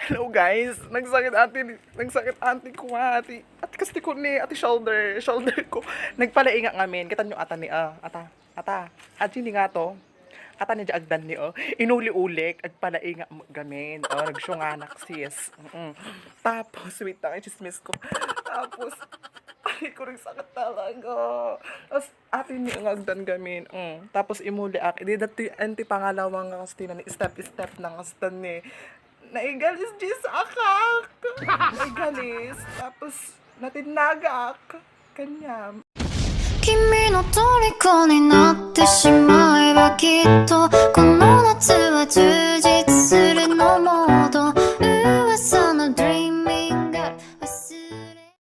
Hello guys, nagsakit ate ko nga, ate kasi ko ni ate shoulder ko. Nagpalainga ngamin, kita nyo ata ni ati ni nga to. Ata ni agdan ni inuli-ulik, agpalainga gamin, nagsyunganak sis. Tapos, wait lang, chismis ko. Tapos, ay ko rin sakit talaga. Tapos, ate ni ang agdan gamin. Tapos, imuli ak. Di dati, anti pangalawang kastina ni step ng kastan ni. Naigalis Jis akak. Naigalis. Tapos, natinagak. Kanya. 君の虜になってしまえばきっとこの夏は充実するのモード噂の Dream